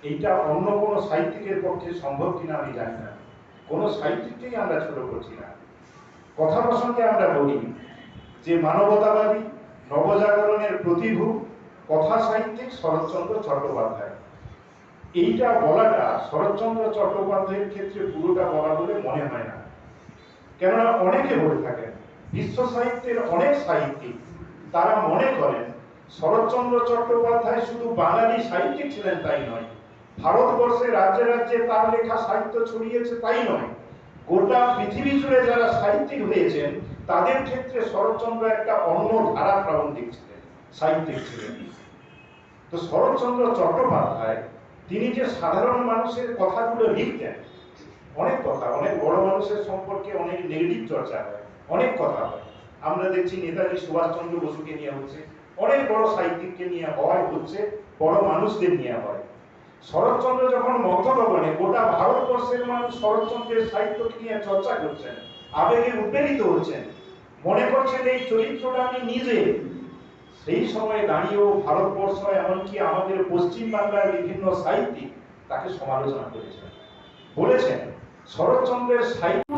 এইটা অন্য কোনো সাহিত্যিকের পক্ষে সম্ভব কিনা আমি জানি না। কোনো সাহিত্যিককেই আমরা ছোট করছি না। কথা প্রসঙ্গে আমরা বলি যে মানবতাবাদী নবজাগরণের প্রতিভূ কথা সাহিত্যিক শরৎচন্দ্র চট্টোপাধ্যায়, এইটা বলাটা শরৎচন্দ্র চট্টোপাধ্যায়ের ক্ষেত্রে পুরোটা বলা বলে মনে হয় না। কেননা অনেকে বলে থাকেন, বিশ্ব সাহিত্যের অনেক সাহিত্যিক তারা মনে করেন শরৎচন্দ্র চট্টোপাধ্যায় শুধু বাঙালি সাহিত্যিক ছিলেন তাই নয়, ভারতবর্ষে রাজ্যে রাজ্যে তার লেখা সাহিত্য ছড়িয়েছে তাই নয়, গোটা পৃথিবী জুড়ে যারা সাহিত্যিক হয়েছেন তাদের ক্ষেত্রে শরৎচন্দ্র একটা অন্য ধারা প্রাবন্ধিক ছিলেন, সাহিত্যিক ছিলেন। তো শরৎচন্দ্র চট্টোপাধ্যায় তিনি যে সাধারণ মানুষের কথাগুলো লিখতেন, অনেক কথা, অনেক বড় মানুষের সম্পর্কে অনেক নেগেটিভ চর্চা হয়, অনেক কথা হয়। আমরা দেখছি নেতাজি সুভাষচন্দ্র বসুকে নিয়ে হচ্ছে, অনেক বড় সাহিত্যিককে নিয়ে হয়, হচ্ছে, বড় মানুষদের নিয়ে হয়। শরৎচন্দ্র যখন মধ্যভবনে গোটা ভারতবর্ষের মানুষ শরৎচন্দ্রের সাহিত্যকে নিয়ে চর্চা করছেন, আবেগে উদ্বেলিত হচ্ছেন, মনে করছেন এই চরিত্রটা আমি নিজে, সেই সময়ে দাঁড়িয়েও ভারতবর্ষ এমনকি আমাদের পশ্চিম বাংলার বিভিন্ন সাহিত্যিক তাকে সমালোচনা করেছেন, বলেছেন শরৎচন্দ্রের সাহিত্য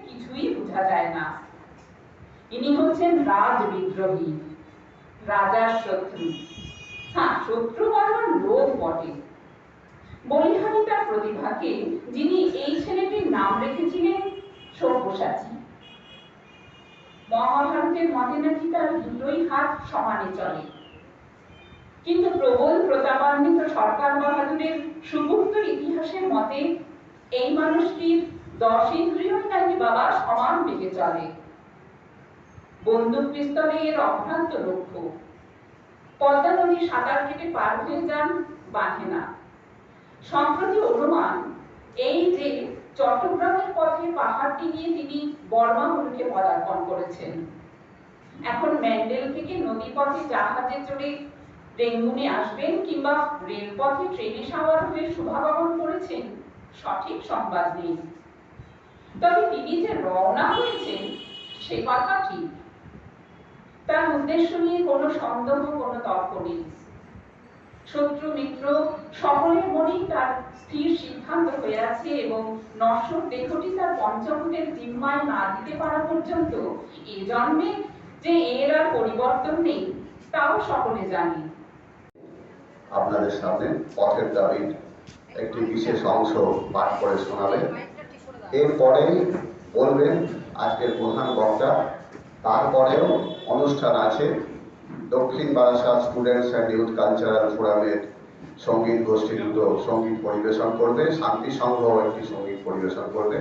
কিছুই বোঝা যায় না। ইনি হচ্ছেন রাজ বিদ্রোহী, রাজার শত্রু। হ্যাঁ, শত্রু বলবার লোক বটে। বলিহারি তার প্রতিভাকে যিনি এই ছেলেটির নাম রেখেছিলেন সব্যসাচী। মহাভারতের মতে নাকি তার দুটোই হাত সমানে চলে, কিন্তু প্রবল প্রতাপান্বিত সরকার বাহাদুরের সুগুপ্ত ইতিহাসের মতে এই মানুষটির 10 ইন্দ্রিয়ই নাকি বাবা সমান বেগে চলে। বন্দুক পিস্তলে এর অভ্রান্ত লক্ষ্য। পদ্মা নদী সাঁতার কেটে পার হয়ে যান, বাঁধে না। সম্প্রতি অনুমান এই যে চট্টগ্রামের পথে পাহাড়টি নিয়ে তিনি বর্মা মুলুকে পদার্পণ করেছেন। এখন ম্যান্ডেল থেকে নদী পথে জাহাজে চড়ে রেঙ্গুনে আসবেন কিংবা রেলপথে ট্রেনে সাওয়ার হয়ে শুভাগমন করেছেন, সঠিক সংবাদ নেই। তবে তিনি যে রওনা হয়েছেন সে কথা ঠিক। তার উদ্দেশ্য নিয়ে কোনো সন্দেহ, কোনো তর্ক নেই। শত্রু মিত্র সকলের মনেই তার স্থির সিদ্ধান্ত হয়ে আছে এবং নশ্বর দেহটি তার পঞ্চভূতের জিম্মায় না দিতে পারা পর্যন্ত এ জন্মে যে এর আর পরিবর্তন নেই তাও সকলে জানি। আপনাদের সামনে পথের দাবির একটি বিশেষ অংশ পাঠ করে শোনাবেন। এরপরেই বলবেন আজকের প্রধান বক্তা। তারপরেও অনুষ্ঠান আছে। দক্ষিণ Barasat students and youth cultural ফোরামের সঙ্গীত গোষ্ঠী দুটো সঙ্গীত পরিবেশন করবে, শান্তি সংঘ একটি সঙ্গীত পরিবেশন করবে।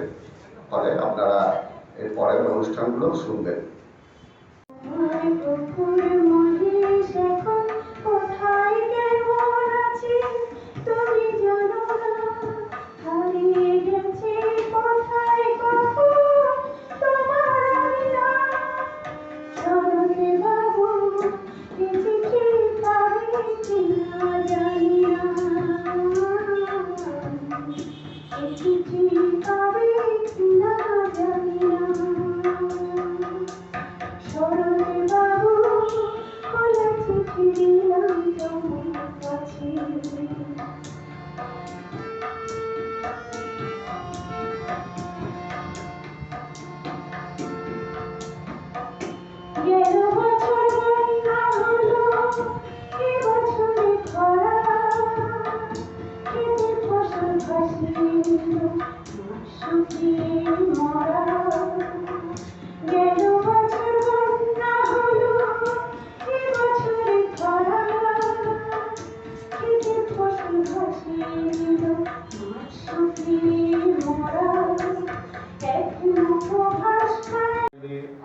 ফলে আপনারা এরপরের অনুষ্ঠানগুলো শুনবেন।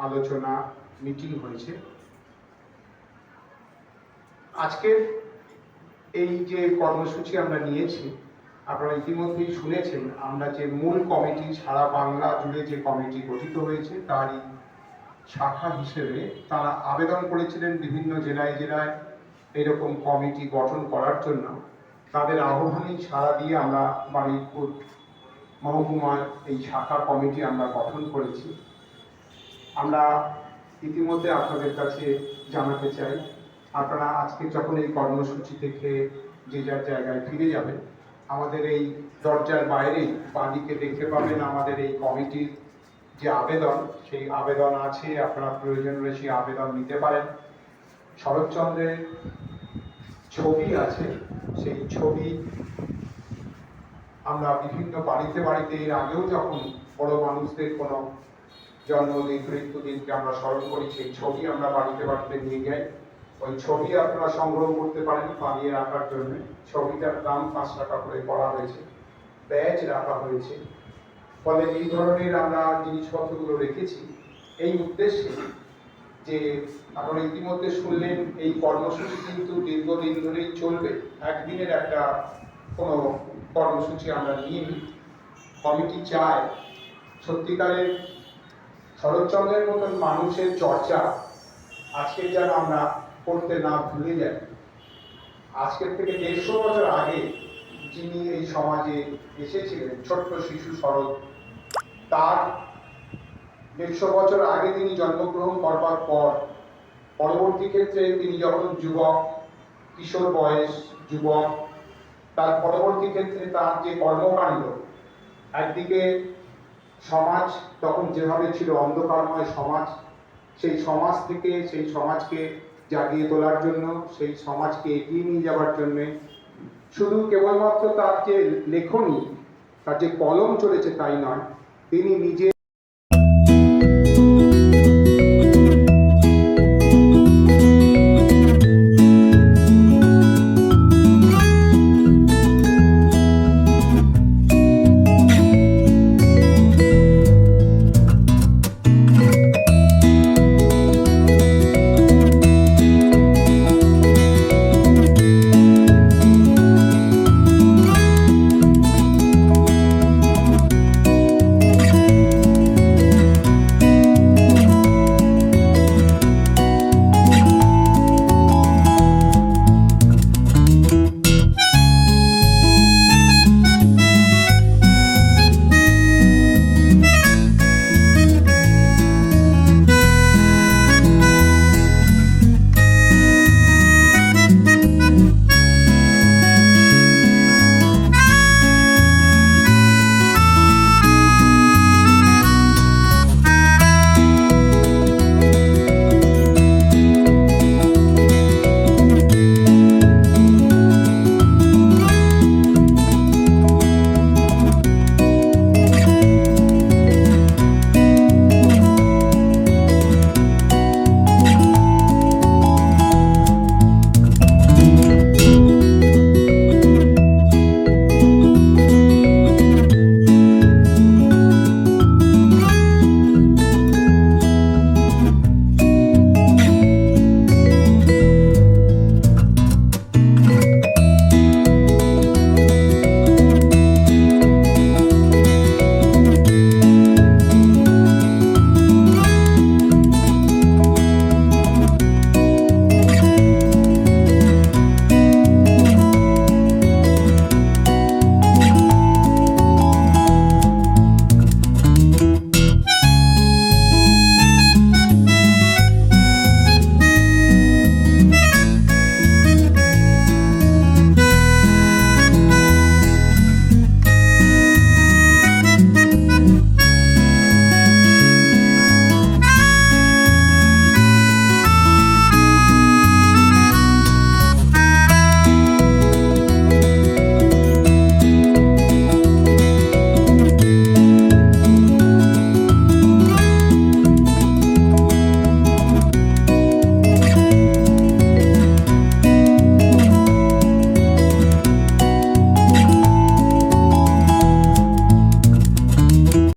আলোচনা মিটিং হয়েছে। আজকের এই যে কর্মসূচি আমরা নিয়েছি, আপনারা ইতিমধ্যেই শুনেছেন, আমরা যে মূল কমিটি সারা বাংলা জুড়ে যে কমিটি গঠিত হয়েছে তারই শাখা হিসেবে তারা আবেদন করেছিলেন বিভিন্ন জেলায় জেলায় এরকম কমিটি গঠন করার জন্য। তাদের আহ্বানেই সাড়া দিয়ে আমরা বারুইপুর মহকুমার এই শাখা কমিটি আমরা গঠন করেছি। আমরা ইতিমধ্যে আপনাদের কাছে জানাতে চাই, আপনারা আজকে যখন এই কর্মসূচি থেকে যে যার জায়গায় ফিরে যাবেন, আমাদের এই দরজার বাইরে বাঁদিকে দেখতে পাবেন আমাদের এই কমিটির যে আবেদন, সেই আবেদন আছে। আপনারা প্রয়োজন হলে সেই আবেদন নিতে পারেন। শরৎচন্দ্রের ছবি আছে, সেই ছবি আমরা বিভিন্ন বাড়িতে বাড়িতে এর আগেও যখন বড় মানুষদের কোনো জন্মদিন মৃত্যুদিনকে আমরা স্মরণ করি, সেই ছবি আমরা বাড়িতে বাড়িতে নিয়ে যাই। ওই ছবি আপনারা সংগ্রহ করতে পারেন বানিয়ে রাখার জন্য। ছবিটার দাম 5 টাকা করে করা হয়েছে, ব্যাজ রাখা হয়েছে। ফলে এই ধরনের আমরা জিনিসপত্রগুলো রেখেছি এই উদ্দেশ্যে যে আপনারা ইতিমধ্যে শুনলেন এই কর্মসূচি কিন্তু দীর্ঘদিন ধরেই চলবে। একদিনের একটা কোনো কর্মসূচি আমরা নিয়ে কমিটি চায় সত্যিকারের শরৎচন্দ্রের মতন মানুষের চর্চা আজকে যেন আমরা করতে না ভুলে যাই। আজকের থেকে 150 বছর আগে যিনি এই সমাজে এসেছিলেন, ছোট্ট শিশু শরৎ, তার 150 বছর আগে তিনি জন্মগ্রহণ করবার পর পরবর্তী ক্ষেত্রে তিনি যখন যুবক, কিশোর বয়স, যুবক, তার পরবর্তী ক্ষেত্রে তার যে কর্মকাণ্ড, একদিকে সমাজ তখন যেভাবে ছিল অন্ধকারময় সমাজ, সেই সমাজ থেকে সেই সমাজকে জাগিয়ে তোলার জন্য, সেই সমাজকে এগিয়ে নিয়ে যাওয়ার জন্য শুধু কেবলমাত্র তার যে লেখনী, তার যে কলম চলেছে তাই নয়, তিনি নিজে